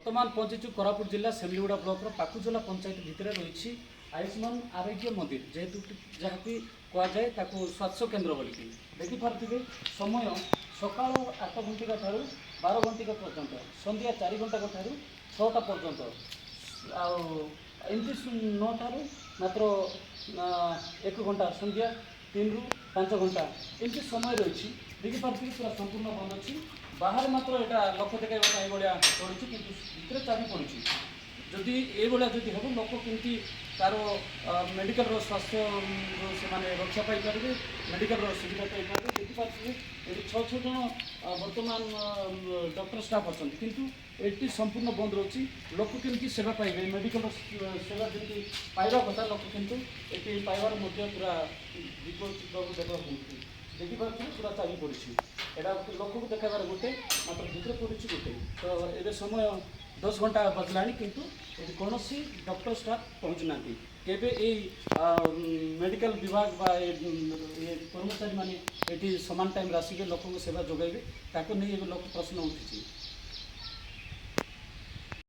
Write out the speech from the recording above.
बर्तमान पहुंचीचु कोरापुट जिला सेमलीगुड़ा ब्लॉक पाकुजला पंचायत भितर रही आयुष्मान आरोग्य मंदिर जेहेतु जहाँ कि कहुए स्वास्थ्य केन्द्र बोलिकी देखिपे समय सका 8 घंटा ठार 12 घंटा पर्यंत संध्या 4 घंटा ठार 6टा पर्यंत आमती 9 ठार मात्र 1 घंटा संध्या 3 ରୁ 5 घंटा एमती समय रही देखिपे पूरा संपूर्ण बंद अच्छी बाहर मात्र यहाँ लोक देखा ये पड़ी कि भितर चाबी पड़ी जदि ये हम लोक केमती तार मेडिकल स्वास्थ्य से रक्षा पाइपर मेडिकल सुविधा पाइपर देखिपे ये 6 जन बर्तमान डॉक्टर स्टाफ अच्छा किंतु ये संपूर्ण बंद रही लोक केमती सेवा पाइबे मेडिकल सेवा जमी पाइबा कथा लोक किंतु ये पाइबार पूरा विपद देखा देखिपे पूरा चाबी पड़ी एटा लोक को देखार गोटे मात्र भितर पड़ी गोटे तो ये समय 10 घंटा बजला किंतु कौन डॉक्टर स्टाफ पहुँचना केबे मेडिकल विभाग बा कर्मचारी माने ये सामान टाइम आसिके लोक सेवा जोगाइबे ताको नहीं लोक प्रश्न उठी